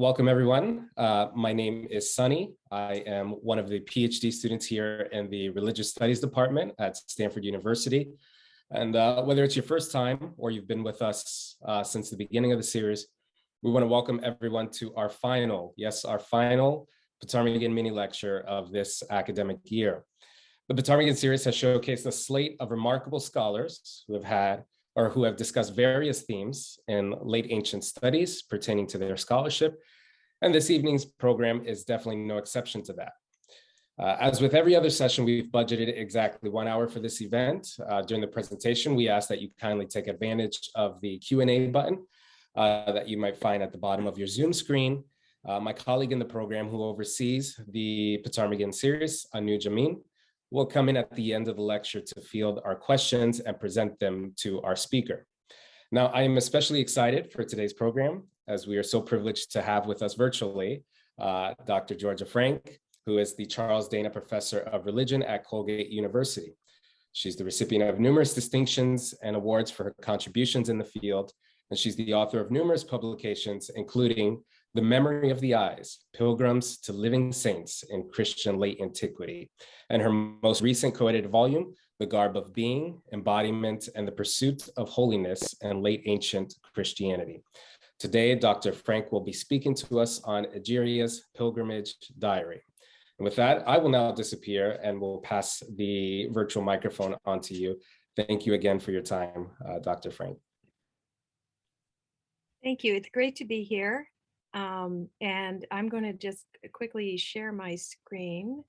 Welcome everyone. My name is Sunny. I am one of the PhD students here in the Religious Studies Department at Stanford University. And whether it's your first time or you've been with us since the beginning of the series, we want to welcome everyone to our final Ptarmigan mini lecture of this academic year. The Ptarmigan series has showcased a slate of remarkable scholars who have discussed various themes in late ancient studies pertaining to their scholarship. And this evening's program is definitely no exception to that. As with every other session, we've budgeted exactly 1 hour for this event. During the presentation, we ask that you kindly take advantage of the Q&A button that you might find at the bottom of your Zoom screen. My colleague in the program who oversees the Ptarmigan series, Anuj Amin, will come in at the end of the lecture to field our questions and present them to our speaker. Now, I am especially excited for today's program, as we are so privileged to have with us virtually Dr. Georgia Frank, who is the Charles Dana Professor of Religion at Colgate University. She's the recipient of numerous distinctions and awards for her contributions in the field, and she's the author of numerous publications, including The Memory of the Eyes, Pilgrims to Living Saints in Christian Late Antiquity, and her most recent co-edited volume, The Garb of Being, Embodiment, and the Pursuit of Holiness in Late Ancient Christianity. Today, Dr. Frank will be speaking to us on Egeria's Pilgrimage Diary. And with that, I will now disappear and will pass the virtual microphone on to you. Thank you again for your time, Dr. Frank. Thank you. It's great to be here. And I'm going to just quickly share my screen.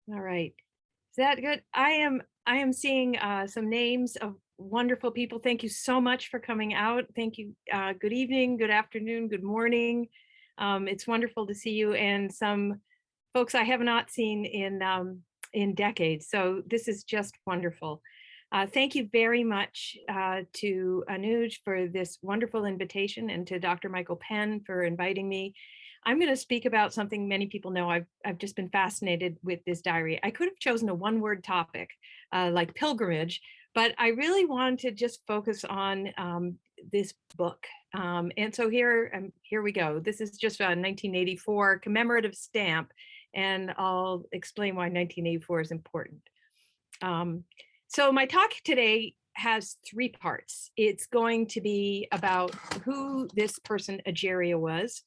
All right. Is that good? I am seeing some names of wonderful people. Thank you so much for coming out. Thank you. Good evening, good afternoon, good morning. It's wonderful to see you, and some folks I have not seen in decades. So this is just wonderful. Thank you very much to Anuj for this wonderful invitation, and to Dr. Michael Penn for inviting me. I'm going to speak about something many people know. I've just been fascinated with this diary. I could have chosen a one-word topic like pilgrimage, but I really wanted to just focus on this book. And so here we go. This is just a 1984 commemorative stamp, and I'll explain why 1984 is important. So my talk today has 3 parts. It's going to be about who this person Ageria was,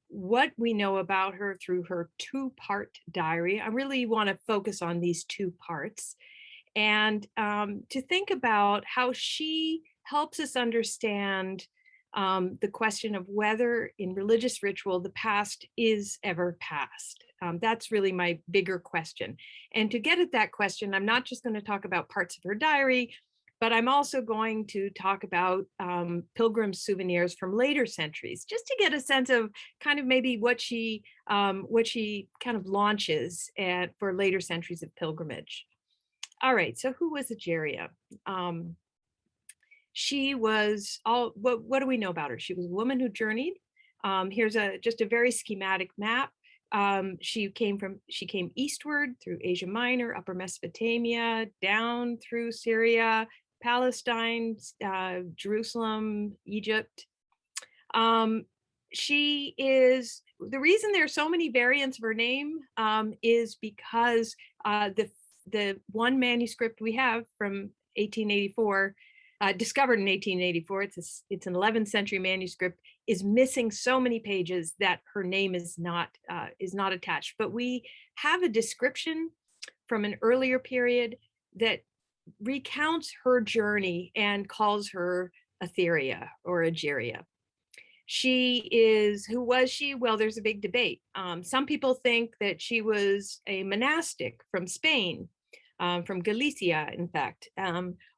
what we know about her through her 2-part diary. I really want to focus on these 2 parts, and to think about how she helps us understand the question of whether in religious ritual the past is ever past. That's really my bigger question. And to get at that question, I'm not just going to talk about parts of her diary, but I'm also going to talk about pilgrim souvenirs from later centuries, just to get a sense of kind of maybe what she kind of launches for later centuries of pilgrimage. All right, so who was Egeria? She was what do we know about her? She was a woman who journeyed. Here's just a very schematic map. She came eastward through Asia Minor, Upper Mesopotamia, down through Syria, Palestine, Jerusalem, Egypt. She is, the reason there are so many variants of her name is because the one manuscript we have from 1884, discovered in 1884, it's an 11th century manuscript, is missing so many pages that her name is not attached. But we have a description from an earlier period that recounts her journey and calls her Etheria or Egeria. Who was she? Well, there's a big debate. Some people think that she was a monastic from Spain, from Galicia, in fact,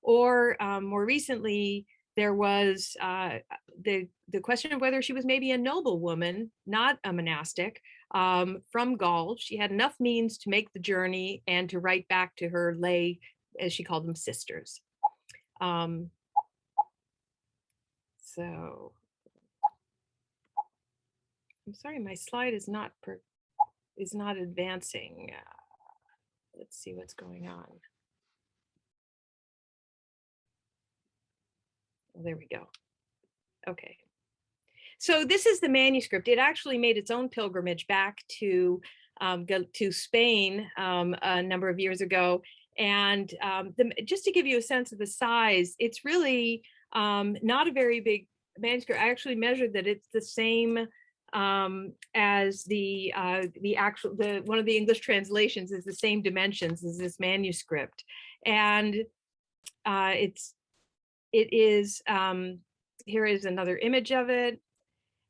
or more recently, there was the question of whether she was maybe a noble woman, not a monastic, from Gaul. She had enough means to make the journey and to write back to her lay, as she called them, sisters. So I'm sorry, my slide is not advancing. let's see what's going on. Oh, there we go. Okay. So this is the manuscript. It actually made its own pilgrimage back to Spain a number of years ago. And just to give you a sense of the size, it's really not a very big manuscript. I actually measured that it's the same as the one of the English translations is the same dimensions as this manuscript, and it is here is another image of it.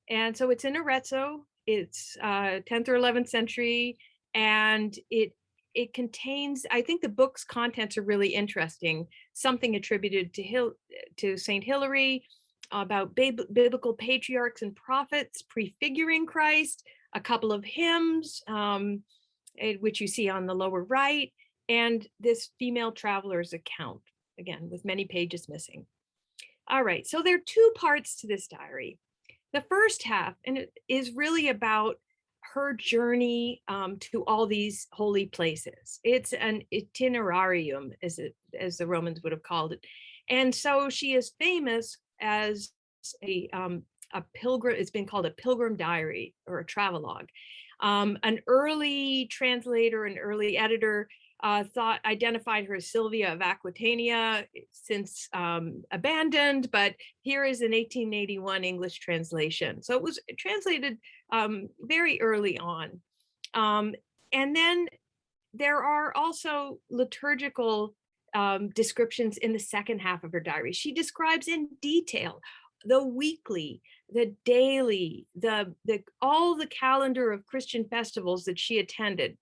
And so it's in Arezzo. It's 10th or 11th century, and it contains, I think the book's contents are really interesting. Something attributed to Saint Hilary about biblical patriarchs and prophets prefiguring Christ, a couple of hymns, which you see on the lower right, and this female traveler's account, again, with many pages missing. All right, so there are two parts to this diary. The first half, and it is really about her journey to all these holy places. It's an itinerarium, as the Romans would have called it. And so she is famous as a pilgrim. It's been called a pilgrim diary or a travelogue. An early translator, an early editor identified her as Sylvia of Aquitania, since abandoned, but here is an 1881 English translation. So it was translated very early on. And then there are also liturgical descriptions in the second half of her diary. She describes in detail the weekly, the daily, all the calendar of Christian festivals that she attended.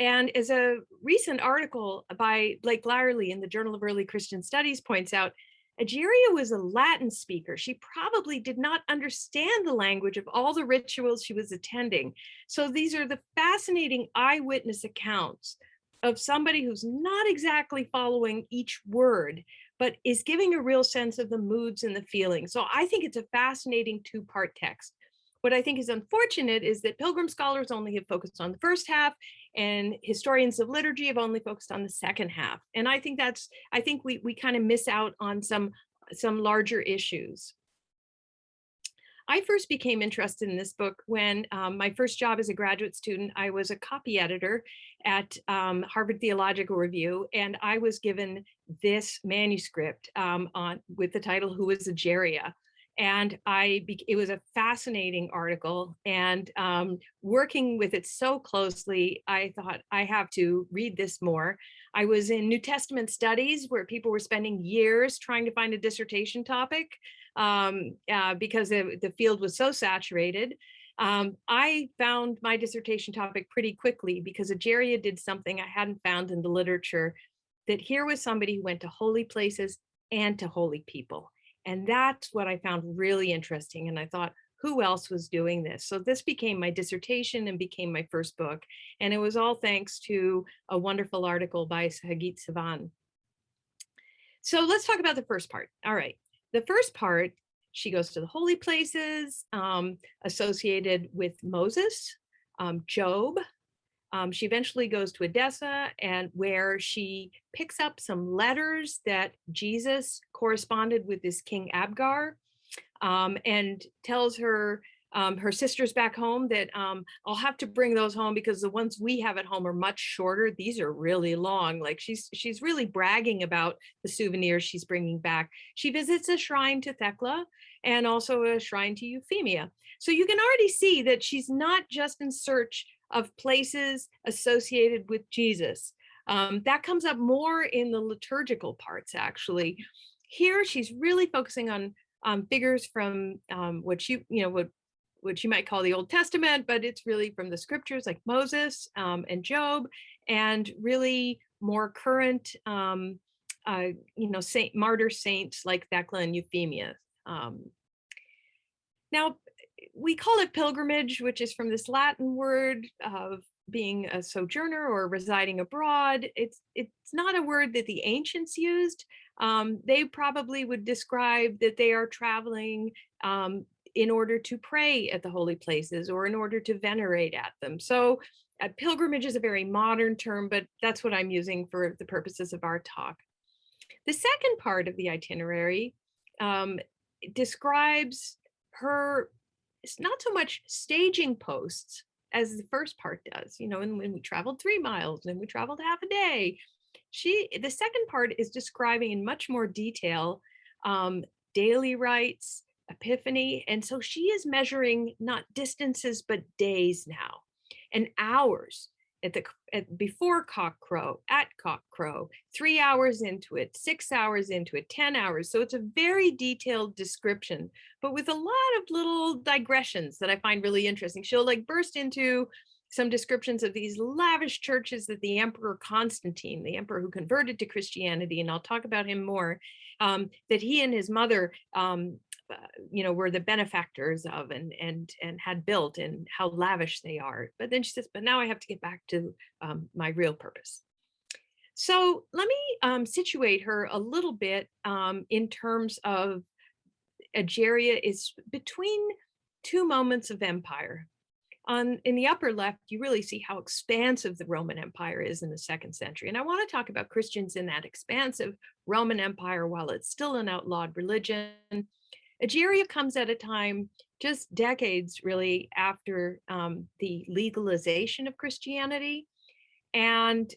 And as a recent article by Blake Lyerly in the Journal of Early Christian Studies points out, Egeria was a Latin speaker. She probably did not understand the language of all the rituals she was attending. So these are the fascinating eyewitness accounts of somebody who's not exactly following each word, but is giving a real sense of the moods and the feelings. So I think it's a fascinating two-part text. What I think is unfortunate is that Pilgrim scholars only have focused on the first half, and historians of liturgy have only focused on the second half. And I think we kind of miss out on some larger issues. I first became interested in this book when my first job as a graduate student, I was a copy editor at Harvard Theological Review, and I was given this manuscript with the title, Who is Ageria? And it was a fascinating article, and working with it so closely, I thought I have to read this more. I was in New Testament studies where people were spending years trying to find a dissertation topic because the field was so saturated. I found my dissertation topic pretty quickly because Ageria did something I hadn't found in the literature, that here was somebody who went to holy places and to holy people. And that's what I found really interesting. And I thought, who else was doing this? So this became my dissertation and became my first book. And it was all thanks to a wonderful article by Hagit Sivan. So let's talk about the first part. All right. The first part, she goes to the holy places associated with Moses, Job. She eventually goes to Edessa, and where she picks up some letters that Jesus corresponded with this King Abgar, and tells her sisters back home that I'll have to bring those home because the ones we have at home are much shorter. These are really long. Like she's really bragging about the souvenirs she's bringing back. She visits a shrine to Thecla and also a shrine to Euphemia. So you can already see that she's not just in search of places associated with Jesus. That comes up more in the liturgical parts, actually. Here, she's really focusing on figures from what you might call the Old Testament, but it's really from the scriptures like Moses and Job, and really more current, martyr saints like Thecla and Euphemia. Now, we call it pilgrimage, which is from this Latin word of being a sojourner or residing abroad. It's not a word that the ancients used. They probably would describe that they are traveling in order to pray at the holy places or in order to venerate at them. So pilgrimage is a very modern term, but that's what I'm using for the purposes of our talk. The second part of the itinerary describes her, it's not so much staging posts as the first part does, you know, and when we traveled 3 miles and we traveled half a day. The second part is describing in much more detail daily rites, epiphany. And so she is measuring not distances, but days now and hours before cock crow, at cock crow, 3 hours into it, 6 hours into it, 10 hours. So it's a very detailed description, but with a lot of little digressions that I find really interesting. She'll like burst into some descriptions of these lavish churches that the Emperor Constantine, the emperor who converted to Christianity, and I'll talk about him more, that he and his mother, you know, were the benefactors of and had built, and how lavish they are. But then she says, but now I have to get back to my real purpose. So let me situate her a little bit in terms of Ageria is between two moments of empire. In the upper left, you really see how expansive the Roman Empire is in the 2nd century. And I want to talk about Christians in that expansive Roman Empire while it's still an outlawed religion. Egeria comes at a time just decades really after the legalization of Christianity. And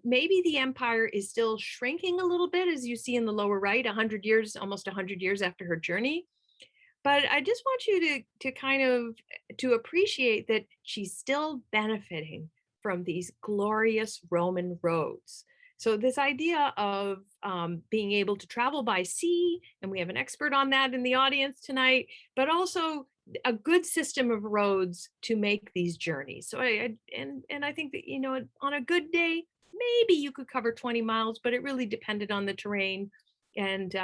maybe the empire is still shrinking a little bit, as you see in the lower right, 100 years, almost 100 years after her journey. But I just want you to kind of to appreciate that she's still benefiting from these glorious Roman roads. So this idea of being able to travel by sea, and we have an expert on that in the audience tonight, but also a good system of roads to make these journeys. So I think that, you know, on a good day, maybe you could cover 20 miles, but it really depended on the terrain and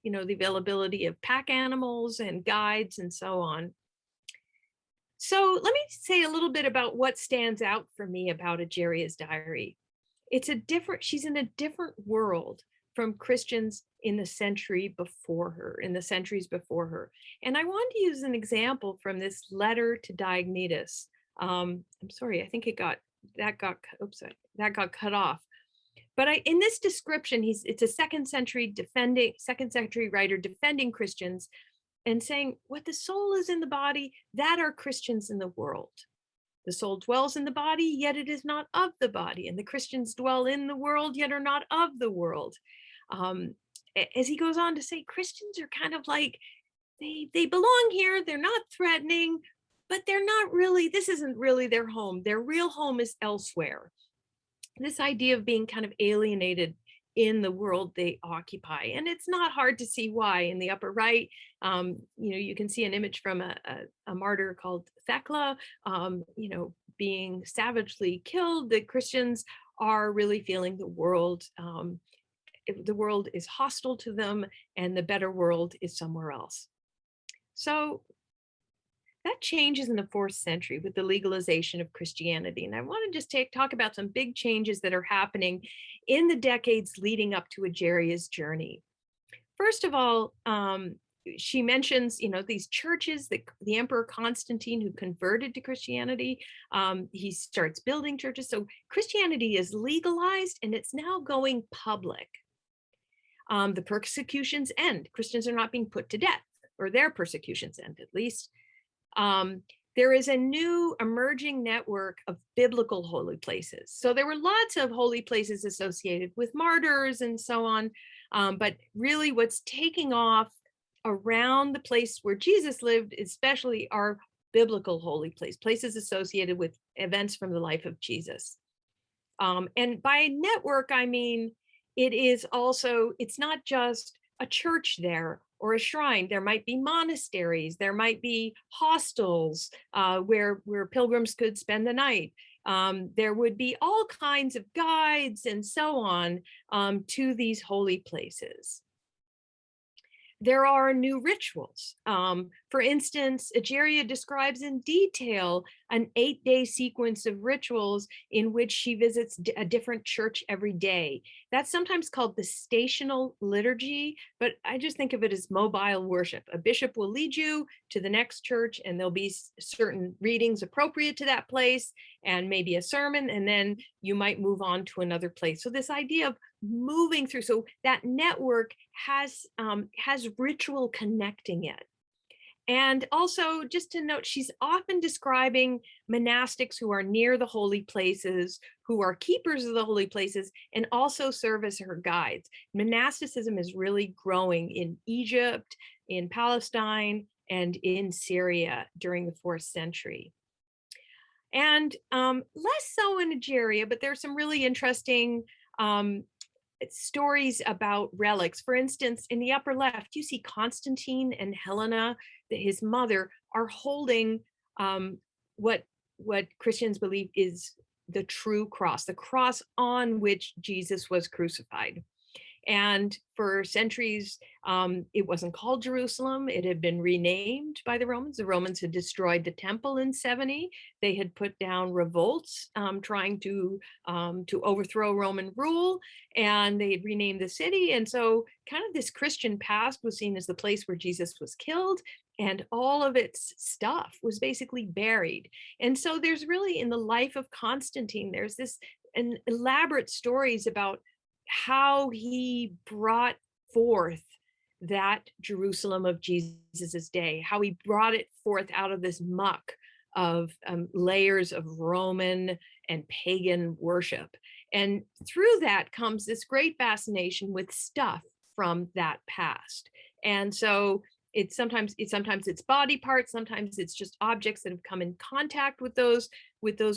you know, the availability of pack animals and guides and so on. So let me say a little bit about what stands out for me about Ageria's diary. She's in a different world from Christians in the centuries before her. And I want to use an example from this letter to Diognetus. I'm sorry, I think that got cut off. But in this description, it's a second century writer defending Christians and saying what the soul is in the body, that are Christians in the world. The soul dwells in the body, yet it is not of the body. And the Christians dwell in the world, yet are not of the world. As he goes on to say, Christians are kind of like, they belong here, they're not threatening, but they're not really, this isn't really their home. Their real home is elsewhere. This idea of being kind of alienated in the world they occupy. And it's not hard to see why. In the upper right, you know, you can see an image from a martyr called Thecla, you know, being savagely killed. The Christians are really feeling the world is hostile to them and the better world is somewhere else. So that changes in the 4th century with the legalization of Christianity. And I want to just talk about some big changes that are happening in the decades leading up to Ageria's journey. First of all, she mentions, you know, these churches, the Emperor Constantine, who converted to Christianity. He starts building churches. So Christianity is legalized and it's now going public. The persecutions end. Christians are not being put to death, or their persecutions end at least. There is a new emerging network of biblical holy places. So there were lots of holy places associated with martyrs and so on. But really what's taking off around the place where Jesus lived, especially, are biblical holy places associated with events from the life of Jesus. And by network, I mean, it's not just a church there or a shrine. There might be monasteries, there might be hostels where pilgrims could spend the night. There would be all kinds of guides and so on to these holy places. There are new rituals For instance, Egeria describes in detail an 8-day sequence of rituals in which she visits a different church every day. That's sometimes called the stational liturgy, but I just think of it as mobile worship. A bishop will lead you to the next church, and there'll be certain readings appropriate to that place, and maybe a sermon, and then you might move on to another place. So this idea of moving through, so that network has ritual connecting it. And also, just to note, she's often describing monastics who are near the holy places, who are keepers of the holy places, and also serve as her guides. Monasticism is really growing in Egypt, in Palestine, and in Syria during the 4th century. And less so in Ageria, but there's some really interesting stories about relics. For instance, in the upper left, you see Constantine and Helena, his mother, are holding what Christians believe is the true cross, the cross on which Jesus was crucified. And for centuries, it wasn't called Jerusalem. It had been renamed by the Romans. The Romans had destroyed the temple in 70. They had put down revolts trying to overthrow Roman rule, and they had renamed the city. And so kind of this Christian past was seen as the place where Jesus was killed, and all of its stuff was basically buried. And so there's really, in the life of Constantine, there's this elaborate stories about how he brought forth that Jerusalem of Jesus's day, how he brought it forth out of this muck of layers of Roman and pagan worship. And through that comes this great fascination with stuff from that past. And so sometimes it's body parts, sometimes it's just objects that have come in contact with those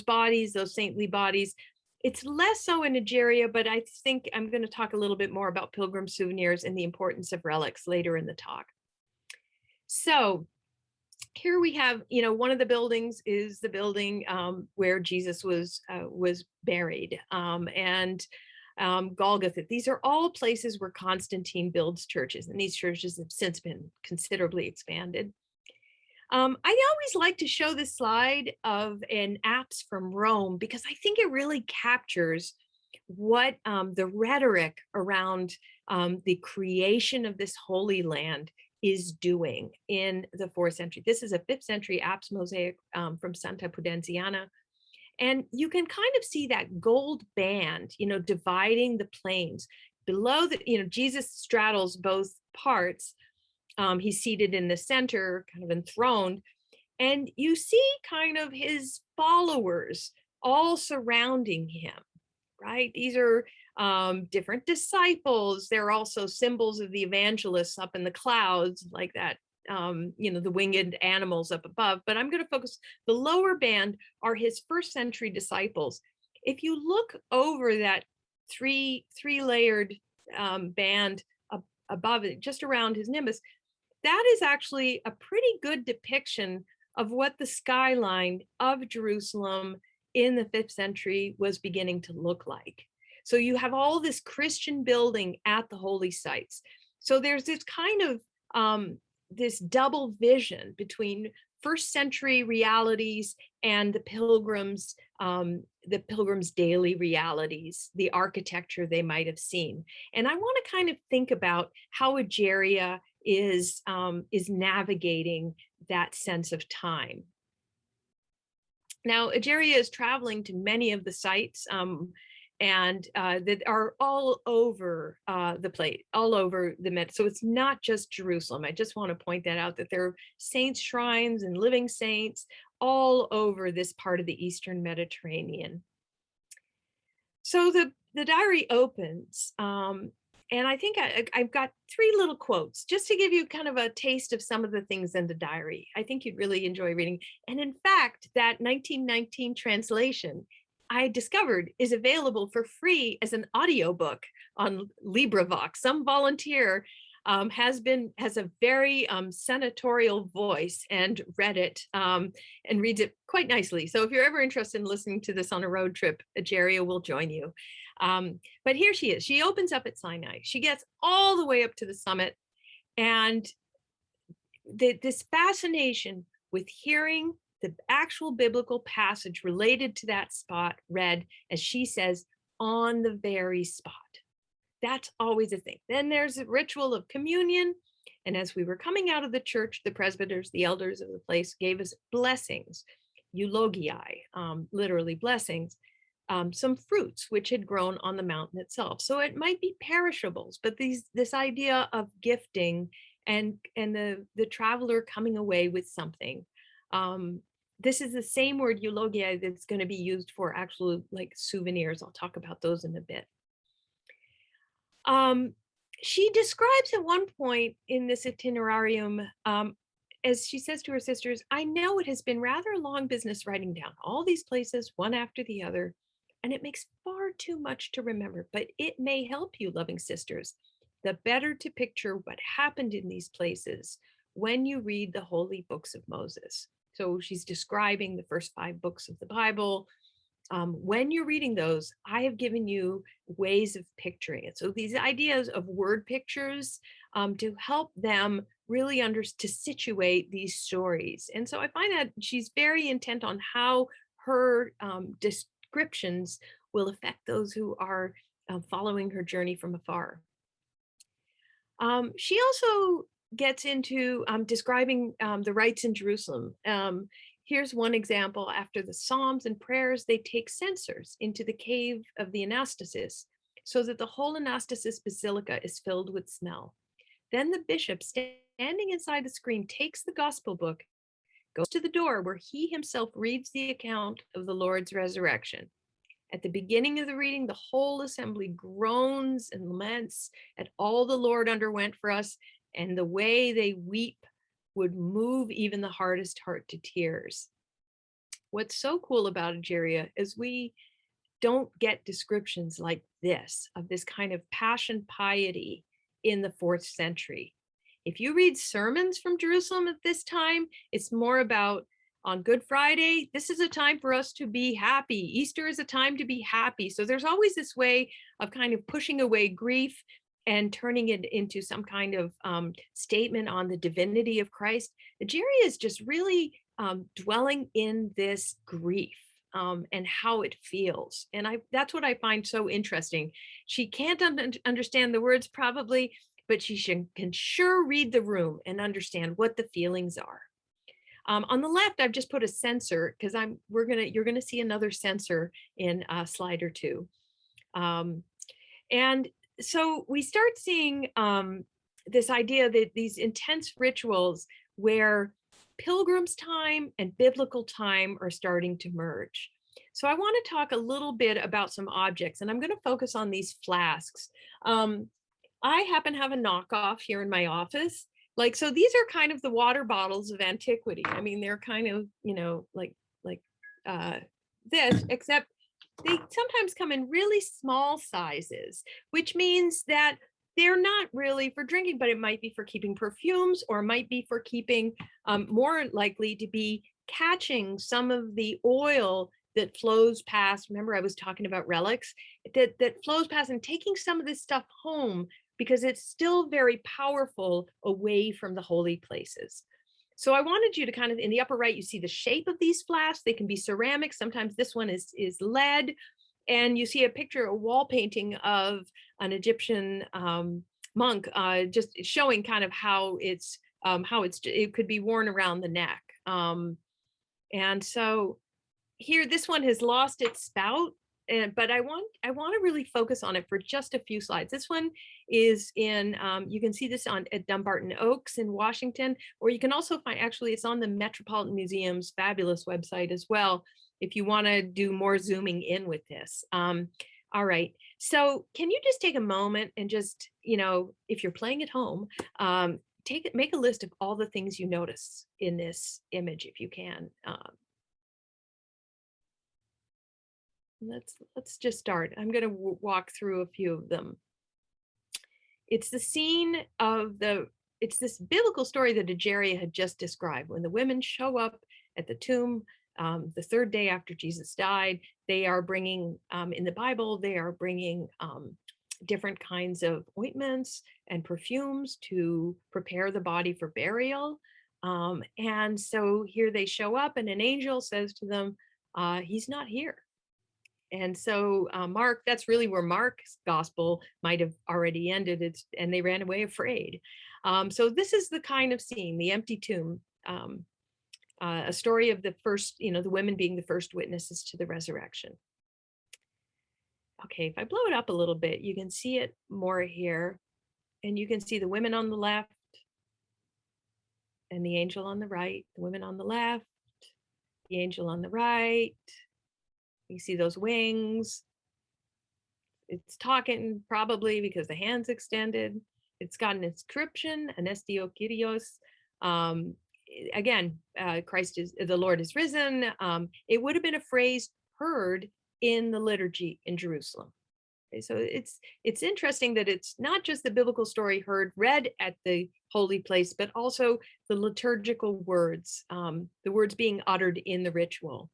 bodies, those saintly bodies. It's less so in Egeria, but I think I'm going to talk a little bit more about pilgrim souvenirs and the importance of relics later in the talk. So here we have, one of the buildings is the building where Jesus was buried, and Golgotha. These are all places where Constantine builds churches, and these churches have since been considerably expanded. I always like to show this slide of an apse from Rome because I think it really captures what the rhetoric around the creation of this Holy Land is doing in the 4th century. This is a 5th century apse mosaic from Santa Pudenziana. And you can kind of see that gold band, dividing the plains. Below Jesus straddles both parts. He's seated in the center, kind of enthroned, and you see kind of his followers all surrounding him, right? These are different disciples. They're also symbols of the evangelists up in the clouds, like that, the winged animals up above. But I'm going to focus, the lower band are his 1st century disciples. If you look over that three-layered band above it, just around his nimbus, that is actually a pretty good depiction of what the skyline of Jerusalem in the 5th century was beginning to look like. So you have all this Christian building at the holy sites. So there's this kind of this double vision between 1st century realities and the pilgrims' daily realities, the architecture they might have seen. And I want to kind of think about how Ageria is navigating that sense of time. Now, Ageria is traveling to many of the sites that are all over the plate, all over the Med. So it's not just Jerusalem. I just want to point that out, that there are saints' shrines and living saints all over this part of the Eastern Mediterranean. So the diary opens, and I think I've got 3 little quotes just to give you kind of a taste of some of the things in the diary. I think you'd really enjoy reading. And in fact, that 1919 translation I discovered is available for free as an audiobook on LibriVox. Some volunteer has a very senatorial voice and read it and reads it quite nicely. So if you're ever interested in listening to this on a road trip, Ageria will join you. But here she is. She opens up at Sinai. She gets all the way up to the summit, and this fascination with hearing the actual biblical passage related to that spot read, as she says, on the very spot. That's always a thing. Then there's a ritual of communion. And as we were coming out of the church, the presbyters, the elders of the place gave us blessings, eulogiae, literally blessings, some fruits which had grown on the mountain itself. So it might be perishables, but this idea of gifting and the traveler coming away with something. This is the same word eulogia that's going to be used for actual like souvenirs. I'll talk about those in a bit. She describes at one point in this itinerarium, as she says to her sisters, I know it has been rather a long business writing down all these places one after the other, and it makes far too much to remember, but it may help you, loving sisters, the better to picture what happened in these places when you read the holy books of Moses. So she's describing the first 5 books of the Bible. When you're reading those, I have given you ways of picturing it. So these ideas of word pictures to help them really to situate these stories. And so I find that she's very intent on how her descriptions will affect those who are following her journey from afar. She also gets into describing the rites in Jerusalem. Here's one example. After the Psalms and prayers, they take censers into the cave of the anastasis, so that the whole anastasis basilica is filled with smell. Then the bishop, standing inside the screen, takes the gospel book, goes to the door where he himself reads the account of the Lord's resurrection. At the beginning of the reading, the whole assembly groans and laments at all the Lord underwent for us, and the way they weep would move even the hardest heart to tears. What's so cool about Ageria is we don't get descriptions like this, of this kind of passion piety in the 4th century. If you read sermons from Jerusalem at this time, it's more about on Good Friday, this is a time for us to be happy. Easter is a time to be happy. So there's always this way of kind of pushing away grief and turning it into some kind of statement on the divinity of Christ. Egeria is just really dwelling in this grief and how it feels. And that's what I find so interesting. She can't understand the words probably, but she can sure read the room and understand what the feelings are. On the left, I've just put a censer because you're gonna see another censer in a slide or two. And so we start seeing this idea that these intense rituals where pilgrim's time and biblical time are starting to merge. So I want to talk a little bit about some objects, and I'm going to focus on these flasks. I happen to have a knockoff here in my office. So these are kind of the water bottles of antiquity. I mean, they're kind of, like this, except they sometimes come in really small sizes, which means that they're not really for drinking, but it might be for keeping perfumes, or it might be for keeping, more likely to be catching some of the oil that flows past. Remember, I was talking about relics that flows past, and taking some of this stuff home because it's still very powerful away from the holy places. So I wanted you to kind of, in the upper right, you see the shape of these flasks. They can be ceramic. Sometimes this one is lead. And you see a picture, a wall painting of an Egyptian monk, just showing kind of how it could be worn around the neck. And so here, this one has lost its spout, but I want to really focus on it for just a few slides. This one is in, you can see this at Dumbarton Oaks in Washington, or you can also find, actually it's on the Metropolitan Museum's fabulous website as well, if you want to do more zooming in with this. All right, so can you just take a moment and just, if you're playing at home, make a list of all the things you notice in this image, if you can. Let's just start. I'm going to walk through a few of them. It's the scene of it's this biblical story that Ageria had just described. When the women show up at the tomb, the 3rd day after Jesus died, they are bringing, in the Bible, they are bringing different kinds of ointments and perfumes to prepare the body for burial. And so here they show up, and an angel says to them, he's not here. And so Mark, that's really where Mark's gospel might have already ended. And they ran away afraid. So this is the kind of scene, the empty tomb, a story of the first, the women being the first witnesses to the resurrection. Okay, if I blow it up a little bit, you can see it more here. And you can see the women on the left and the angel on the right, the women on the left, the angel on the right. You see those wings. It's talking probably because the hand's extended. It's got an inscription, an estio Kyrios. Again, Christ is, the Lord is risen. It would have been a phrase heard in the liturgy in Jerusalem. Okay, so it's interesting that it's not just the biblical story heard, read at the holy place, but also the liturgical words, the words being uttered in the ritual.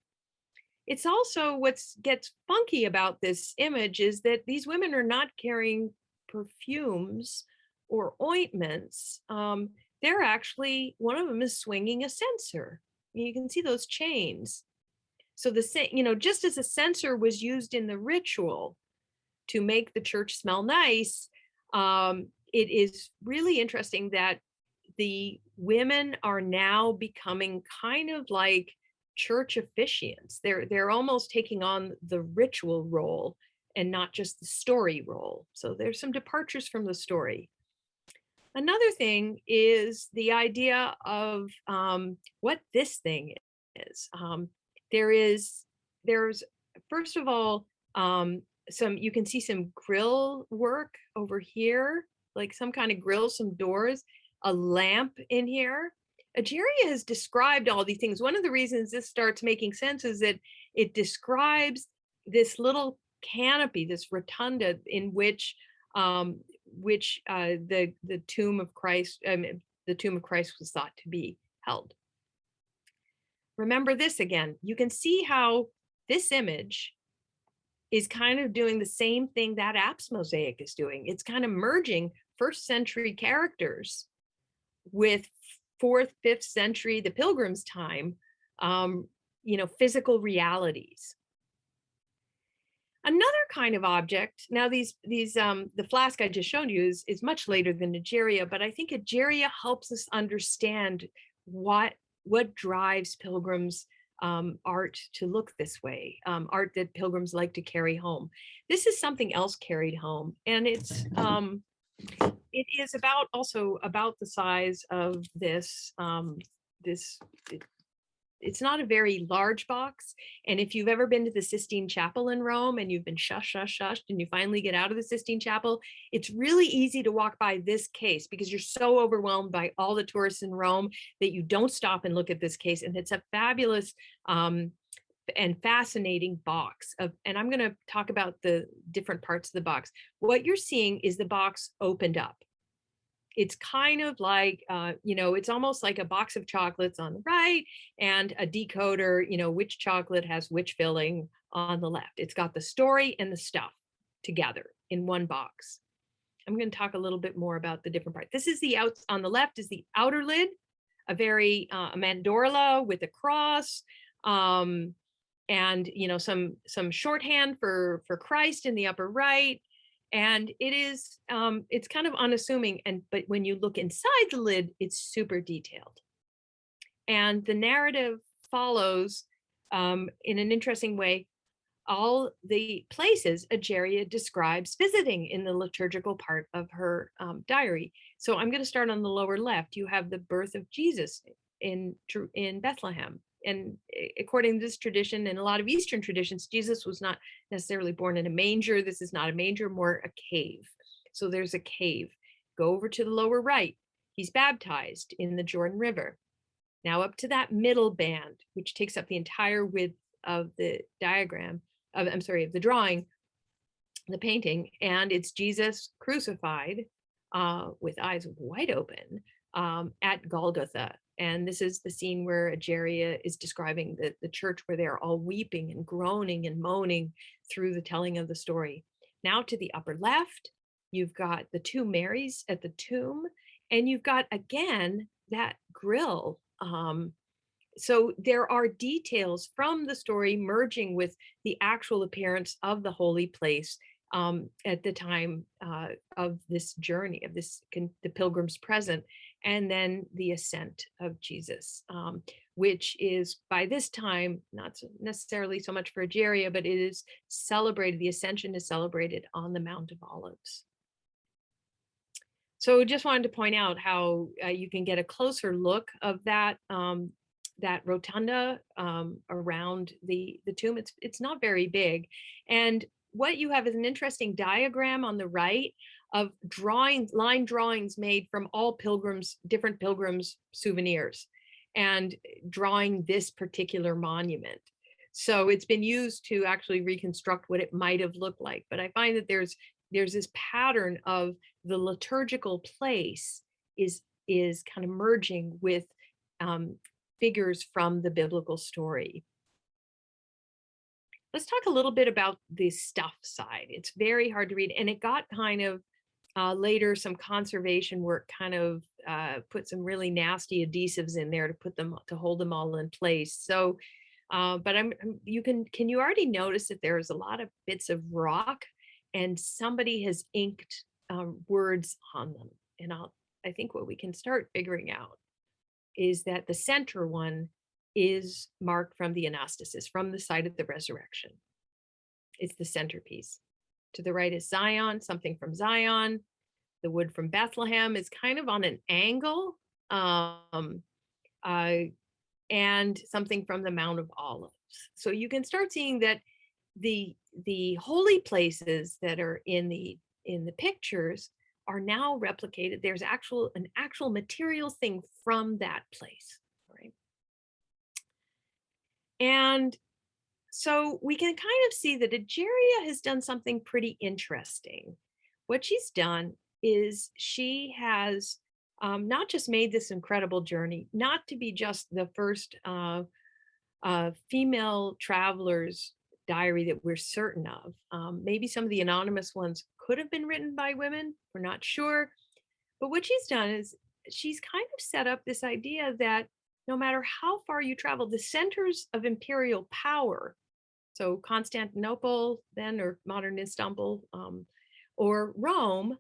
It's also what gets funky about this image is that these women are not carrying perfumes or ointments. They're actually, one of them is swinging a censer. You can see those chains. So just as a censer was used in the ritual to make the church smell nice, it is really interesting that the women are now becoming kind of like church officiants. They're almost taking on the ritual role and not just the story role. So there's some departures from the story. Another thing is the idea of what this thing is. There's first of all you can see some grill work over here, like some kind of grill, some doors, a lamp in here. Ageria has described all these things. One of the reasons this starts making sense is that it describes this little canopy, this rotunda in which the tomb of Christ, the tomb of Christ was thought to be held. Remember this again. You can see how this image is kind of doing the same thing that apse mosaic is doing. It's kind of merging first century characters with 4th, 5th century, the Pilgrims' time, physical realities. Another kind of object, now the flask I just showed you is much later than Egeria, but I think Egeria helps us understand what drives pilgrims' art to look this way, art that pilgrims like to carry home. This is something else carried home, and it is also about the size of this. It's not a very large box. And if you've ever been to the Sistine Chapel in Rome and you've been shushed, and you finally get out of the Sistine Chapel, it's really easy to walk by this case because you're so overwhelmed by all the tourists in Rome that you don't stop and look at this case. And it's a fabulous and fascinating box and I'm going to talk about the different parts of the box. What you're seeing is the box opened up. It's kind of like, it's almost like a box of chocolates on the right and a decoder, which chocolate has which filling on the left. It's got the story and the stuff together in one box. I'm going to talk a little bit more about the different parts. This is on the left is the outer lid, a very a mandorla with a cross, and some shorthand for Christ in the upper right. And it's kind of unassuming, but when you look inside the lid, it's super detailed. And the narrative follows in an interesting way all the places Ageria describes visiting in the liturgical part of her diary. So I'm going to start on the lower left. You have the birth of Jesus in Bethlehem. And according to this tradition and a lot of Eastern traditions, Jesus was not necessarily born in a manger. This is not a manger, more a cave. So there's a cave. Go over to the lower right. He's baptized in the Jordan River. Now up to that middle band, which takes up the entire width of the of the drawing, the painting, and it's Jesus crucified with eyes wide open at Golgotha. And this is the scene where Ageria is describing the church where they're all weeping and groaning and moaning through the telling of the story. Now to the upper left, you've got the two Marys at the tomb, and you've got, again, that grill. So there are details from the story merging with the actual appearance of the holy place at the time of this journey, of the pilgrim's present, and then the ascent of Jesus, which is by this time not necessarily so much for Egeria, but it is celebrated. The ascension is celebrated on the Mount of Olives. So just wanted to point out how you can get a closer look of that that rotunda around the tomb. It's not very big, and what you have is an interesting diagram on the right of line drawings made from all pilgrims, different pilgrims' souvenirs, and drawing this particular monument. So it's been used to actually reconstruct what it might have looked like. But I find that there's this pattern of the liturgical place is kind of merging with figures from the biblical story. Let's talk a little bit about the stuff side. It's very hard to read, and it got kind of later some conservation work kind of put some really nasty adhesives in there to hold them all in place. So, but can you already notice that there's a lot of bits of rock, and somebody has inked words on them. And I think what we can start figuring out is that the center one is marked from the anastasis, from the site of the resurrection. It's the centerpiece. To the right is Zion, something from Zion. The wood from Bethlehem is kind of on an angle, and something from the Mount of Olives. So you can start seeing that the holy places that are in the pictures are now replicated. There's an actual material thing from that place, right? And so we can kind of see that Egeria has done something pretty interesting. What she's done is she has not just made this incredible journey, not to be just the first female traveler's diary that we're certain of. Maybe some of the anonymous ones could have been written by women, we're not sure. But what she's done is she's kind of set up this idea that no matter how far you travel, the centers of imperial power, so Constantinople then, or modern Istanbul, or Rome,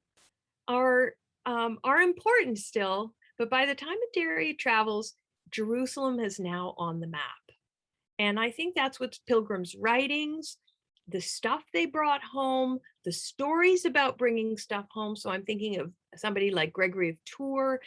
are important still. But by the time Egeria travels, Jerusalem is now on the map. And I think that's what pilgrims' writings, the stuff they brought home, the stories about bringing stuff home. So I'm thinking of somebody like Gregory of Tours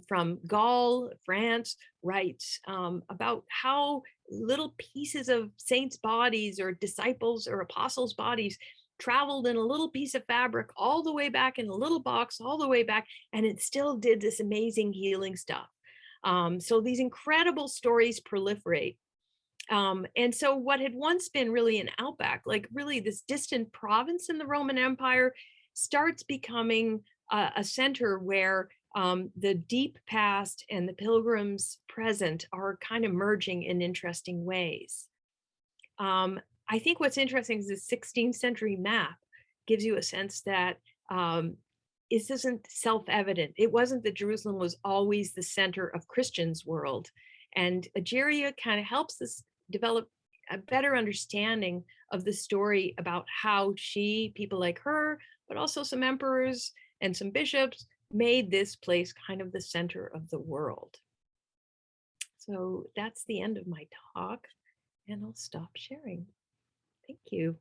from Gaul, France, writes about how little pieces of saints' bodies or disciples or apostles' bodies traveled in a little piece of fabric all the way back in a little box, all the way back, and it still did this amazing healing stuff. So these incredible stories proliferate. And so what had once been really an outback, like really this distant province in the Roman Empire, starts becoming a center where the deep past and the pilgrims present are kind of merging in interesting ways. I think what's interesting is the 16th century map gives you a sense that this isn't self-evident. It wasn't that Jerusalem was always the center of Christians' world. And Ageria kind of helps us develop a better understanding of the story about how people like her, but also some emperors and some bishops, made this place kind of the center of the world. So that's the end of my talk, and I'll stop sharing. Thank you.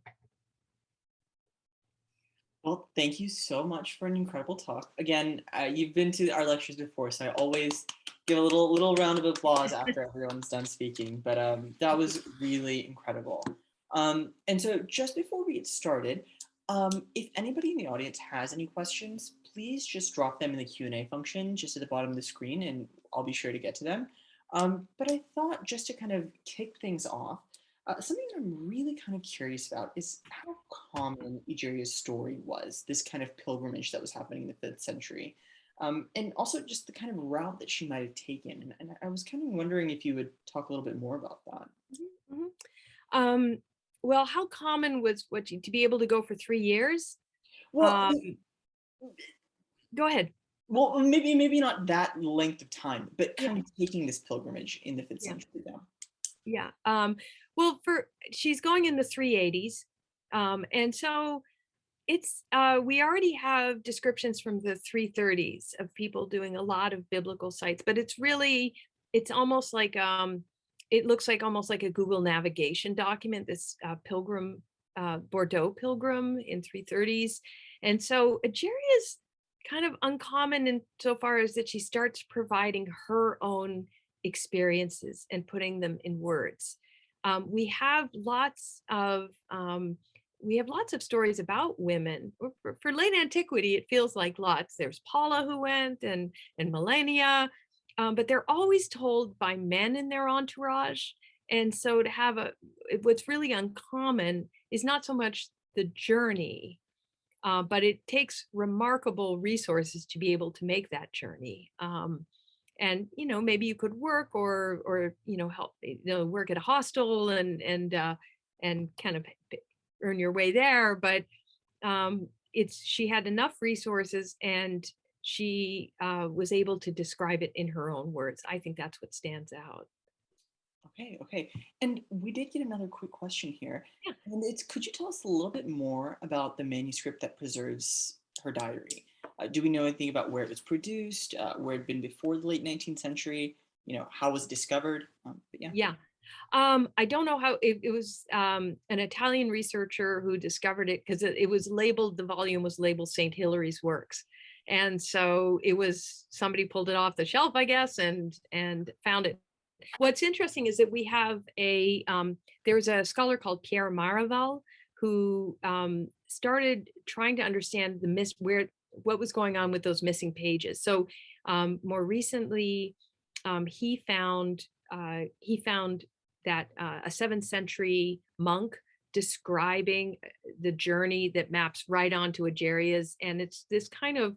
Well, thank you so much for an incredible talk. Again, you've been to our lectures before, so I always give a little round of applause after everyone's done speaking. But that was really incredible. And so just before we get started, if anybody in the audience has any questions, please just drop them in the Q&A function just at the bottom of the screen, and I'll be sure to get to them. But I thought just to kind of kick things off, something I'm really kind of curious about is how common Egeria's story was, this kind of pilgrimage that was happening in the 5th century. And also just the kind of route that she might have taken. And I was kind of wondering if you would talk a little bit more about that. Mm-hmm. Well, how common was to be able to go for 3 years? Well, go ahead. well, maybe not that length of time, but Yeah, kind of taking this pilgrimage in the 5th yeah, century down. yeah. Well, she's going in the 380s, and so it's we already have descriptions from the 330s of people doing a lot of biblical sites, but it's almost like it looks like almost like a Google navigation document, this pilgrim Bordeaux pilgrim in 330s. And so Ageria is kind of uncommon in so far as that she starts providing her own experiences and putting them in words. We have lots of stories about women. For late antiquity, it feels like lots. There's Paula who went, and Melania, but they're always told by men in their entourage. And so to have what's really uncommon is not so much the journey, but it takes remarkable resources to be able to make that journey. And maybe you could work or help work at a hostel and kind of earn your way there, but she had enough resources, and she was able to describe it in her own words. I think that's what stands out. Okay. And we did get another quick question here. Yeah. And could you tell us a little bit more about the manuscript that preserves her diary? Do we know anything about where it was produced, where it had been before the late 19th century? How it was discovered? But yeah. Yeah. I don't know how it was an Italian researcher who discovered it, because it was labeled, the volume was labeled St. Hilary's Works. And so it was, somebody pulled it off the shelf, I guess, and found it. What's interesting is that we have there's a scholar called Pierre Maraval who started trying to understand what was going on with those missing pages. So more recently, he found that a 7th century monk describing the journey that maps right onto Egeria's, and it's this kind of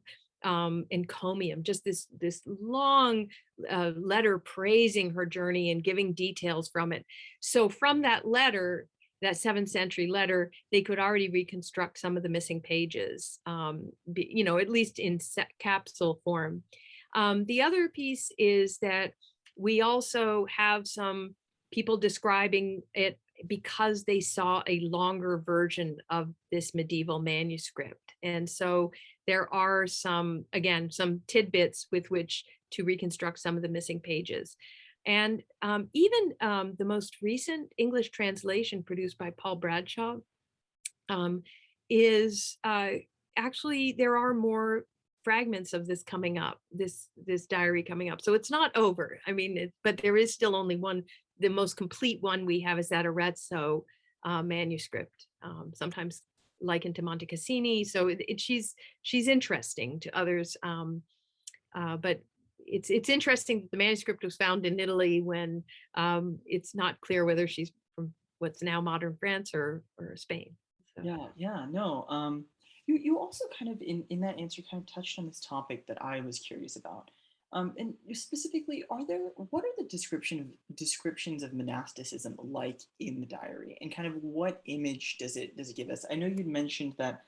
encomium, just this long letter praising her journey and giving details from it. So from that letter, that 7th century letter, they could already reconstruct some of the missing pages, at least in capsule form. The other piece is that we also have some people describing it because they saw a longer version of this medieval manuscript. And so there are some tidbits with which to reconstruct some of the missing pages. And even the most recent English translation produced by Paul Bradshaw is actually, there are more fragments of this coming up, this diary coming up. So it's not over. I mean, but there is still only one. The most complete one we have is that Arezzo manuscript, sometimes likened to Monte Cassini. So she's interesting to others, but it's interesting that the manuscript was found in Italy when it's not clear whether she's from what's now modern France or Spain. So. Yeah, no. You also kind of in that answer kind of touched on this topic that I was curious about. And specifically, what are the descriptions of monasticism like in the diary, and kind of what image does it give us? I know you'd mentioned that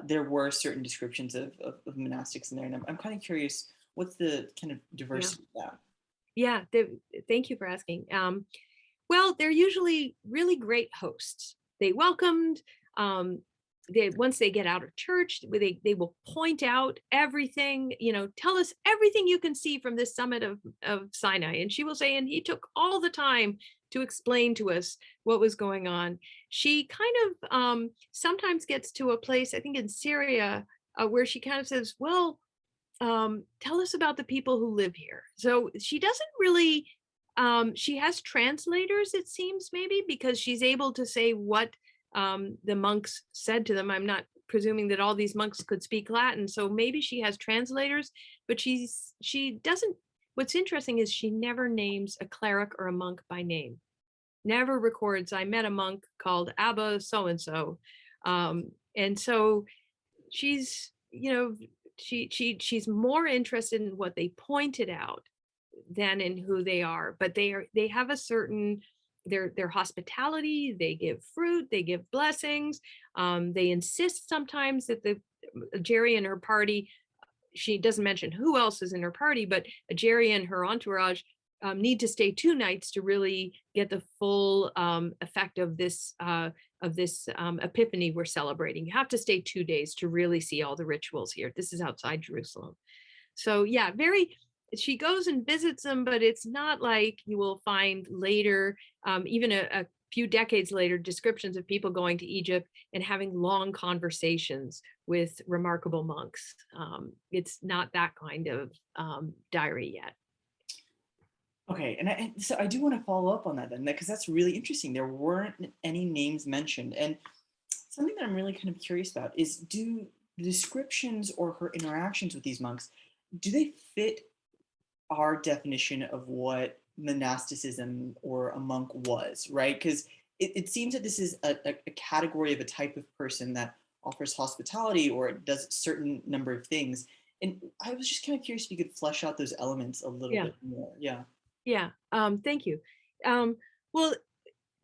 there were certain descriptions of monastics in there, and I'm kind of curious, what's the kind of diversity of that? Yeah, thank you for asking. Well, they're usually really great hosts. They welcomed. Once they get out of church, they will point out everything, tell us everything you can see from this summit of Sinai. And she will say, and he took all the time to explain to us what was going on. She kind of sometimes gets to a place, I think in Syria, where she kind of says, well, tell us about the people who live here. So she doesn't really, she has translators, it seems, maybe, because she's able to say what the monks said to them. I'm not presuming that all these monks could speak Latin, so maybe she has translators, but she doesn't. What's interesting is she never names a cleric or a monk by name. Never records, I met a monk called Abba so and so, and so she's she's more interested in what they pointed out than in who they are. But they have a certain their hospitality. They give fruit, they give blessings. They insist sometimes that the Ageria and her party she doesn't mention who else is in her party, but Ageria and her entourage need to stay 2 nights to really get the full effect of this epiphany we're celebrating. You have to stay 2 days to really see all the rituals here. This is outside Jerusalem. So yeah, she goes and visits them, but it's not like you will find later, even a few decades later, descriptions of people going to Egypt and having long conversations with remarkable monks. It's not that kind of diary yet. Okay, and so I do want to follow up on that then, because that's really interesting. There weren't any names mentioned, and something that I'm really kind of curious about is, do the descriptions or her interactions with these monks, do they fit our definition of what monasticism or a monk was, right? Because it seems that this is a category of a type of person that offers hospitality or does a certain number of things. And I was just kind of curious if you could flesh out those elements a little bit more. Yeah. Yeah, thank you. Well,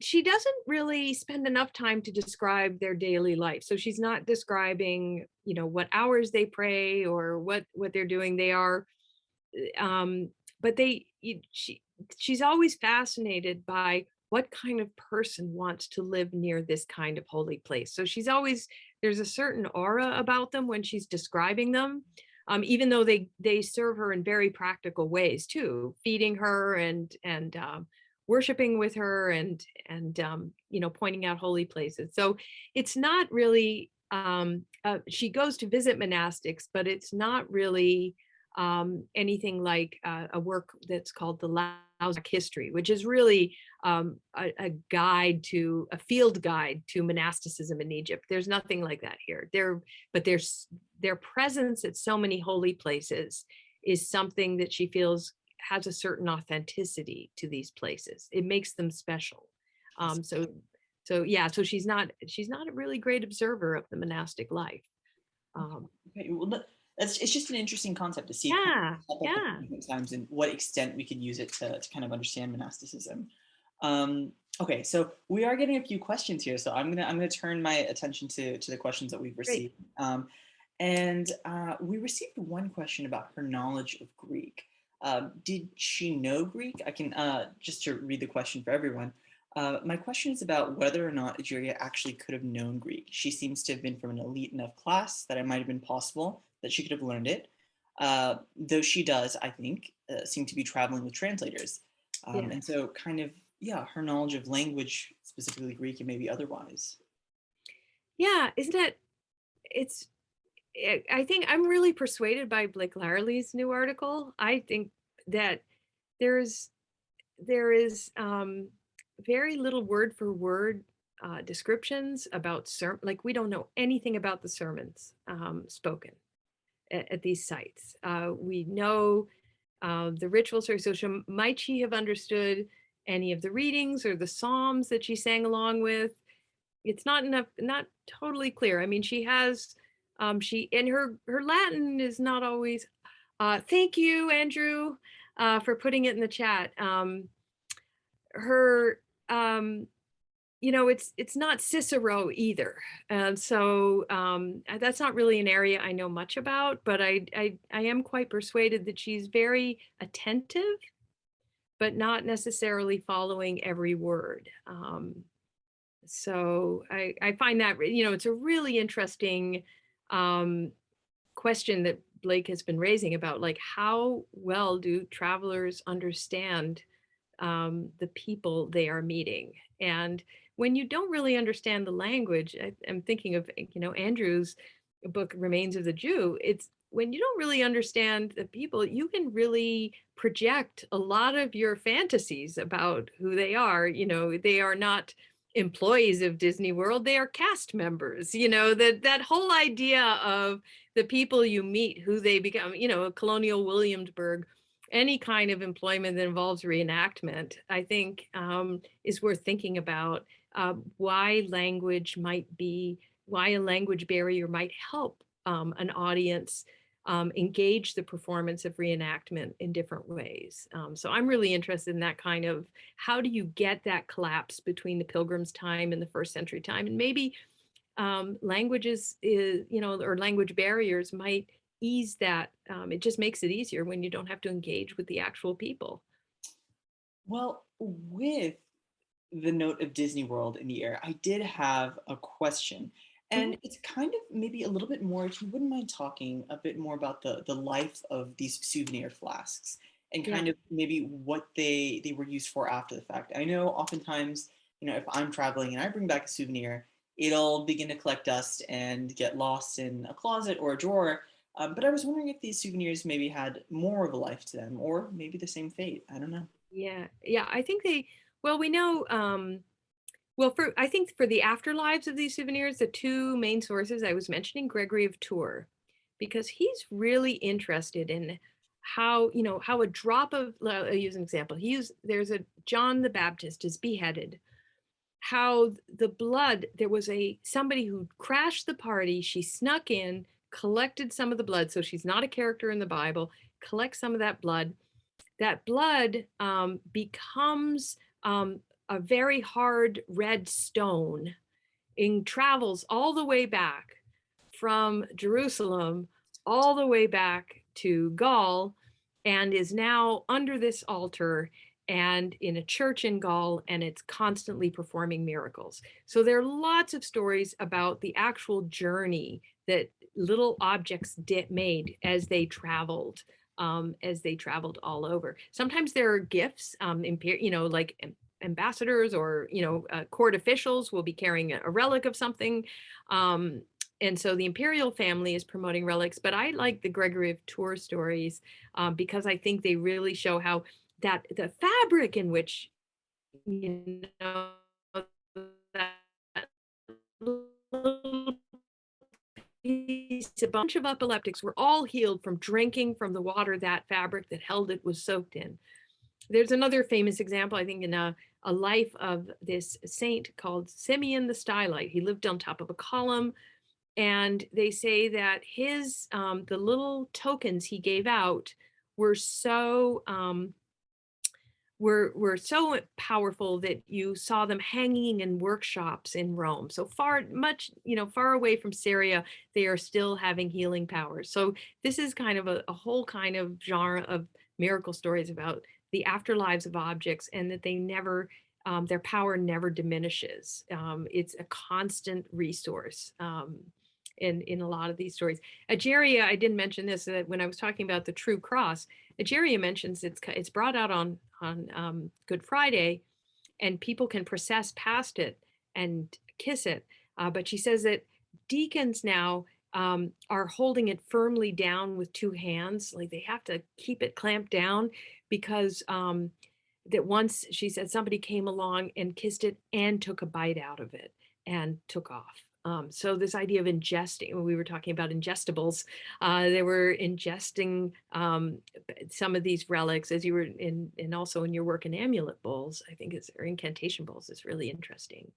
she doesn't really spend enough time to describe their daily life. So she's not describing, what hours they pray or what they're doing. They are, but she's always fascinated by what kind of person wants to live near this kind of holy place. So there's a certain aura about them when she's describing them. Even though they serve her in very practical ways too, feeding her and worshiping with her and pointing out holy places. So it's not really she goes to visit monastics, but it's not really anything like a work that's called the Lausic History, which is really a field guide to monasticism in Egypt. There's nothing like that here. Their presence at so many holy places is something that she feels has a certain authenticity to these places. It makes them special. So she's not a really great observer of the monastic life. Okay, well, it's just an interesting concept to see different times and what extent we could use it to kind of understand monasticism. Okay, so we are getting a few questions here, so I'm gonna turn my attention to the questions that we've received. And we received one question about her knowledge of Greek. Did she know Greek? I can just to read the question for everyone. My question is about whether or not Egeria actually could have known Greek. She seems to have been from an elite enough class that it might have been possible that she could have learned it. Though she does, I think, seem to be traveling with translators. And so kind of, her knowledge of language, specifically Greek and maybe otherwise. Yeah, I think I'm really persuaded by Blake Larley's new article. I think that there is very little word for word descriptions about like we don't know anything about the sermons spoken at these sites. We know the rituals, so might she have understood any of the readings or the psalms that she sang along with? It's not totally clear. I mean, she has her Latin is not always. Thank you, Andrew, for putting it in the chat. It's not Cicero either, and so that's not really an area I know much about. But I am quite persuaded that she's very attentive, but not necessarily following every word. So I find that it's a really interesting question that Blake has been raising about, like, how well do travelers understand the people they are meeting? And when you don't really understand the language, I'm thinking of Andrew's book Remains of the Jew. It's when you don't really understand the people, you can really project a lot of your fantasies about who they are. They are not employees of Disney World, they are cast members. That whole idea of the people you meet, who they become, a colonial Williamsburg, any kind of employment that involves reenactment, I think is worth thinking about. Why a language barrier might help an audience engage the performance of reenactment in different ways. So I'm really interested in that kind of, how do you get that collapse between the Pilgrims' time and the first century time? And maybe languages or language barriers might ease that. It just makes it easier when you don't have to engage with the actual people. Well, with the note of Disney World in the air, I did have a question. Mhm. And it's kind of maybe a little bit more, if you wouldn't mind talking a bit more about the life of these souvenir flasks and Yeah. kind of maybe what they were used for after the fact. I know oftentimes, if I'm traveling and I bring back a souvenir, it'll begin to collect dust and get lost in a closet or a drawer. But I was wondering if these souvenirs maybe had more of a life to them or maybe the same fate. I don't know. Yeah. Yeah. I think well, we know, well, I think for the afterlives of these souvenirs, the two main sources I was mentioning, Gregory of Tours, because he's really interested in how, how a drop of, I'll use an example. There's a John the Baptist is beheaded, how the blood, there was somebody who crashed the party. She snuck in, collected some of the blood. So she's not a character in the Bible, collects some of that blood. That blood becomes a very hard red stone and travels all the way back from Jerusalem all the way back to Gaul and is now under this altar and in a church in Gaul, and it's constantly performing miracles. So there are lots of stories about the actual journey that little objects made as they traveled all over. Sometimes there are gifts, like ambassadors or court officials will be carrying a relic of something. And so the imperial family is promoting relics, but I like the Gregory of Tours stories because I think they really show how that the fabric in which that a bunch of epileptics were all healed from drinking from the water that fabric that held it was soaked in. There's another famous example, I think, in a life of this saint called Simeon the Stylite. He lived on top of a column, and they say that the little tokens he gave out were were so powerful that you saw them hanging in workshops in Rome. So far away from Syria, they are still having healing powers. So this is kind of a whole kind of genre of miracle stories about the afterlives of objects, and that they never, their power never diminishes. It's a constant resource. In a lot of these stories. Ageria, I didn't mention this when I was talking about the true cross. Ageria mentions it's brought out on Good Friday, and people can process past it and kiss it. But she says that deacons now are holding it firmly down with two hands, like they have to keep it clamped down because that once she said somebody came along and kissed it and took a bite out of it and took off. So this idea of ingesting, when we were talking about ingestibles, they were ingesting some of these relics as you were and also in your work in amulet bowls, I think or incantation bowls is really interesting.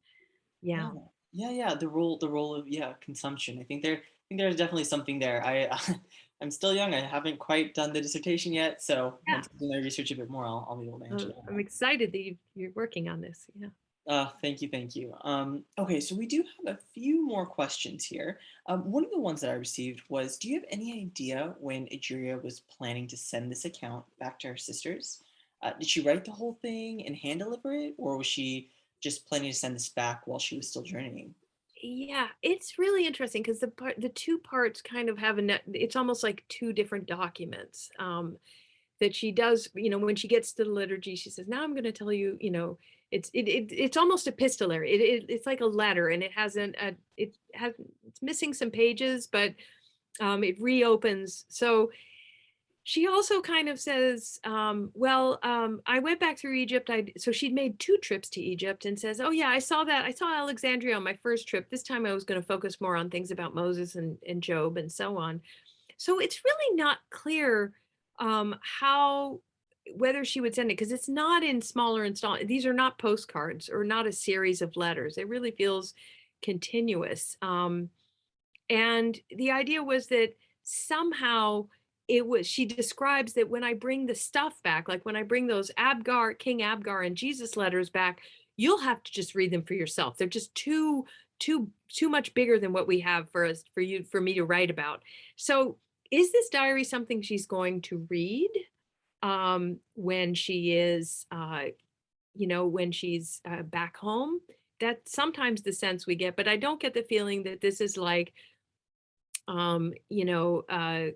Yeah, Yeah. yeah. The role of consumption. I think there's definitely something there. I'm still young. I haven't quite done the dissertation yet, so Yeah. once I do my research a bit more, I'll be able to answer that I'm more. excited that you're working on this. Yeah. Thank you, thank you. Okay, so we do have a few more questions here. One of the ones that I received was, do you have any idea when Egeria was planning to send this account back to her sisters? Did she write the whole thing and hand deliver it, or was she just planning to send this back while she was still journeying? Yeah, it's really interesting because the two parts kind of have it's almost like two different documents. That she does, when she gets to the liturgy, she says, now I'm going to tell you, it's almost epistolary. It's like a letter, and it's missing some pages, but it reopens. So she also kind of says, I went back through Egypt. So she'd made two trips to Egypt and says, oh yeah, I saw that. I saw Alexandria on my first trip. This time I was going to focus more on things about Moses and Job and so on. So it's really not clear how whether she would send it, because it's not in smaller installments. These are not postcards or not a series of letters. It really feels continuous. And the idea was that somehow she describes that when I bring the stuff back, like when I bring those King Abgar and Jesus letters back, you'll have to just read them for yourself. They're just too much bigger than what we have for me to write about. So is this diary something she's going to read when she is, when she's back home? That's sometimes the sense we get, but I don't get the feeling that this is like, um, you know, uh,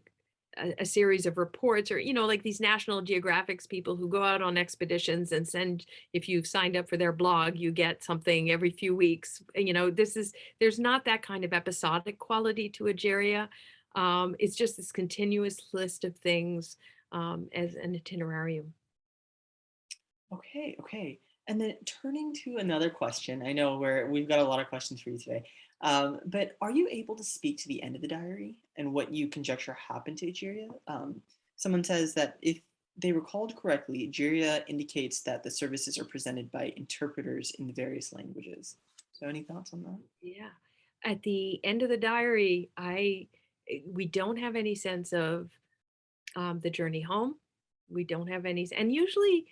a series of reports, or like these National Geographics people who go out on expeditions and send, if you've signed up for their blog, you get something every few weeks. There's not that kind of episodic quality to Ageria. It's just this continuous list of things as an itinerarium. Okay, okay. And then turning to another question, I know we've got a lot of questions for you today, but are you able to speak to the end of the diary and what you conjecture happened to Egeria? Someone says that if they recalled correctly, Egeria indicates that the services are presented by interpreters in the various languages. So any thoughts on that? Yeah. At the end of the diary, we don't have any sense of the journey home. We don't have any, and usually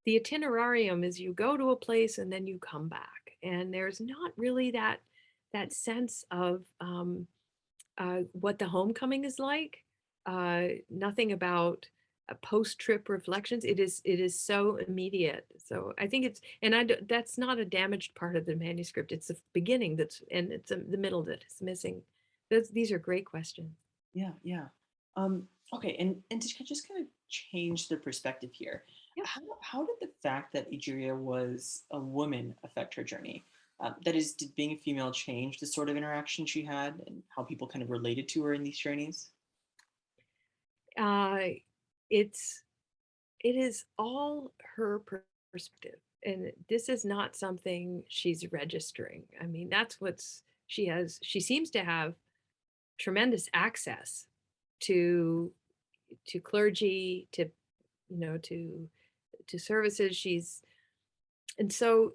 the itinerarium is you go to a place and then you come back, and there's not really that sense of what the homecoming is like. Nothing about post-trip reflections. It is so immediate. So I think that's not a damaged part of the manuscript. It's the beginning and it's the middle that is missing. These are great questions. Yeah, yeah. Okay, and to just kind of change the perspective here, Yeah. how did the fact that Egeria was a woman affect her journey? That is, did being a female change the sort of interaction she had and how people kind of related to her in these journeys? Uh, it's it is all her perspective, and this is not something she's registering. I mean, that's what's she seems to have tremendous access to clergy, to services. And so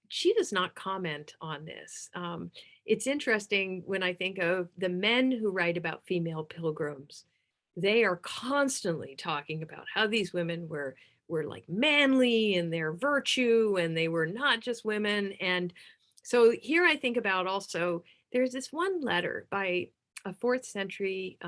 she does not comment on this. It's interesting when I think of the men who write about female pilgrims. They are constantly talking about how these women were like manly in their virtue, and they were not just women. And so here I think about also, there's this one letter by a fourth century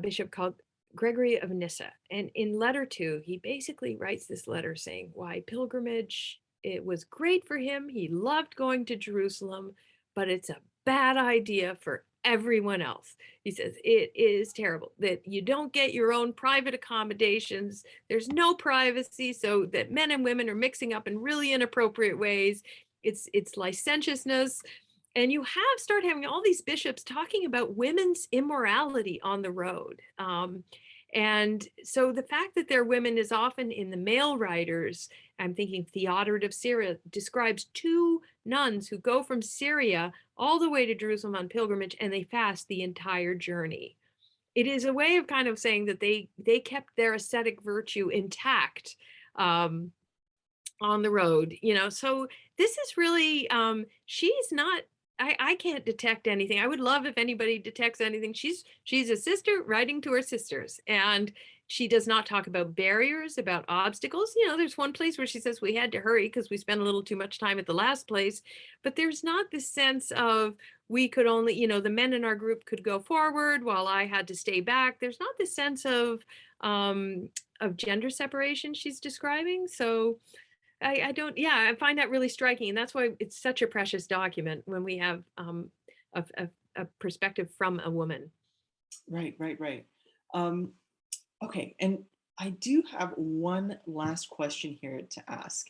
bishop called Gregory of Nyssa. And in letter 2, he basically writes this letter saying why pilgrimage, it was great for him. He loved going to Jerusalem, but it's a bad idea for everyone else. He says it is terrible that you don't get your own private accommodations. There's no privacy, so that men and women are mixing up in really inappropriate ways. It's licentiousness. And you have started having all these bishops talking about women's immorality on the road. And so the fact that they're women is often in the male writers. I'm thinking Theodoret of Syria describes 2 nuns who go from Syria all the way to Jerusalem on pilgrimage, and they fast the entire journey. It is a way of kind of saying that they kept their ascetic virtue intact on the road. So this is really, she's not, I can't detect anything. I would love if anybody detects anything. She's a sister writing to her sisters, and she does not talk about barriers, about obstacles. There's one place where she says we had to hurry because we spent a little too much time at the last place, but there's not this sense of we could only, the men in our group could go forward while I had to stay back. There's not this sense of gender separation she's describing. So I don't, yeah, I find that really striking. And that's why it's such a precious document when we have a perspective from a woman. Right, right, right. Okay, and I do have one last question here to ask.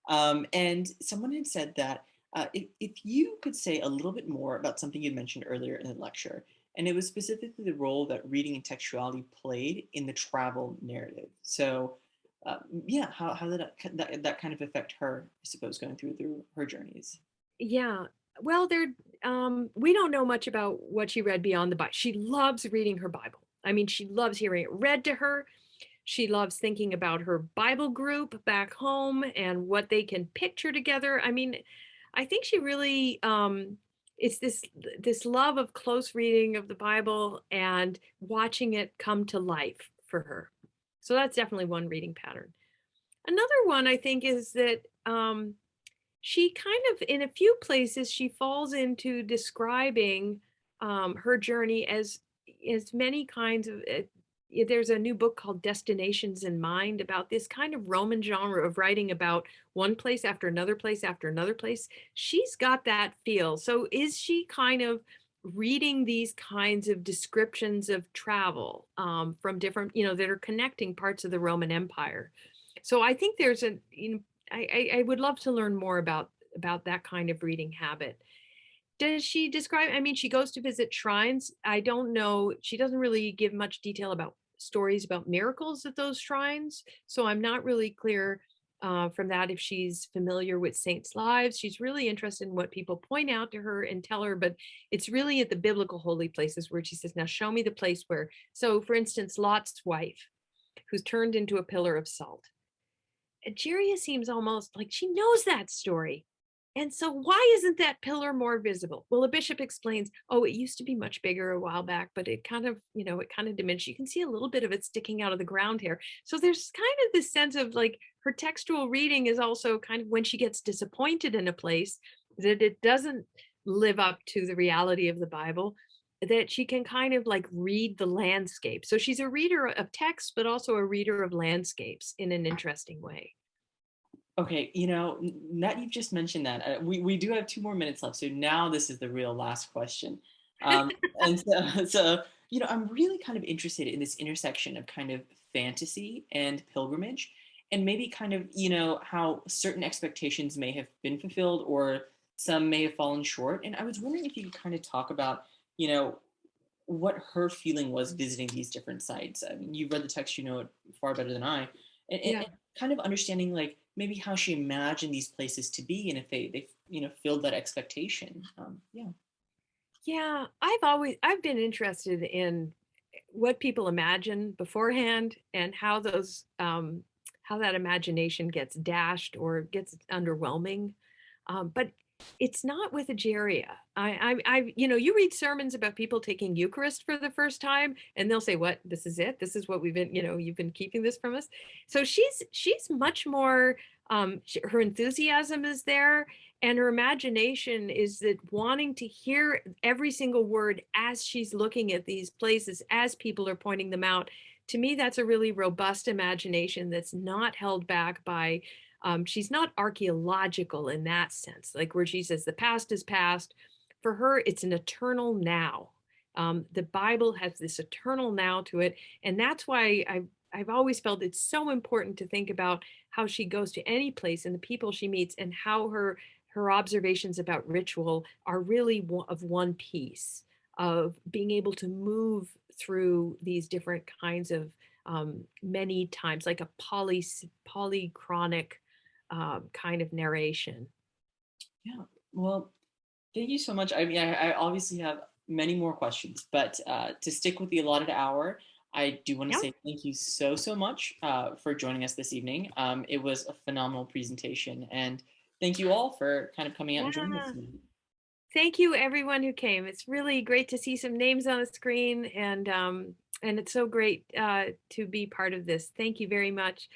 And someone had said that if you could say a little bit more about something you mentioned earlier in the lecture, and it was specifically the role that reading and textuality played in the travel narrative. So yeah, how did that kind of affect her, I suppose, going through her journeys? Yeah. Well, we don't know much about what she read beyond the Bible. She loves reading her Bible. I mean, she loves hearing it read to her. She loves thinking about her Bible group back home and what they can picture together. I mean, I think she really, it's this love of close reading of the Bible and watching it come to life for her. So that's definitely one reading pattern. Another one I think is that she kind of, in a few places, she falls into describing her journey as, as many kinds of there's a new book called Destinations in Mind about this kind of Roman genre of writing about one place after another place after another place. She's got that feel. So is she kind of reading these kinds of descriptions of travel from different, that are connecting parts of the Roman Empire? So I think there's a, I would love to learn more about that kind of reading habit. Does she describe, I mean, she goes to visit shrines. I don't know, she doesn't really give much detail about stories about miracles at those shrines. So I'm not really clear from that if she's familiar with saints' lives. She's really interested in what people point out to her and tell her, but it's really at the biblical holy places where she says, now show me the place where, so for instance, Lot's wife, who's turned into a pillar of salt. Egeria seems almost like she knows that story. And so why isn't that pillar more visible? Well, the bishop explains, oh, it used to be much bigger a while back, but it kind of, it kind of diminished. You can see a little bit of it sticking out of the ground here. So there's kind of this sense of like her textual reading is also kind of when she gets disappointed in a place that it doesn't live up to the reality of the Bible, that she can kind of like read the landscape. So she's a reader of text, but also a reader of landscapes in an interesting way. Okay, that you've just mentioned that, we do have 2 more minutes left, so now this is the real last question. And so, I'm really kind of interested in this intersection of kind of fantasy and pilgrimage, and maybe kind of, how certain expectations may have been fulfilled or some may have fallen short. And I was wondering if you could kind of talk about, what her feeling was visiting these different sites. I mean, you've read the text, you know it far better than I, and kind of understanding like maybe how she imagined these places to be and if they filled that expectation. Yeah, I've been interested in what people imagine beforehand and how those how that imagination gets dashed or gets underwhelming. But it's not with Ageria. You read sermons about people taking Eucharist for the first time, and they'll say, "What? This is it? This is what we've been, you've been keeping this from us." So she's much more. Her enthusiasm is there, and her imagination is that wanting to hear every single word as she's looking at these places, as people are pointing them out. To me, that's a really robust imagination that's not held back by she's not archaeological in that sense, like where she says the past is past. For her, it's an eternal now. The Bible has this eternal now to it. And that's why I've always felt it's so important to think about how she goes to any place and the people she meets and how her observations about ritual are really of one piece, of being able to move through these different kinds of many times, like a polychronic kind of narration. Yeah, well, thank you so much. I mean, I obviously have many more questions, but to stick with the allotted hour, I do want to say thank you so much for joining us this evening. It was a phenomenal presentation, and thank you all for kind of coming out and joining us. Thank you, everyone who came. It's really great to see some names on the screen, and it's so great to be part of this. Thank you very much,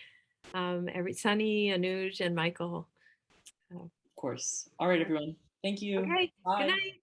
Sunny, Anuj, and Michael. Of course. All right, everyone. Thank you. Okay. Bye. Good night.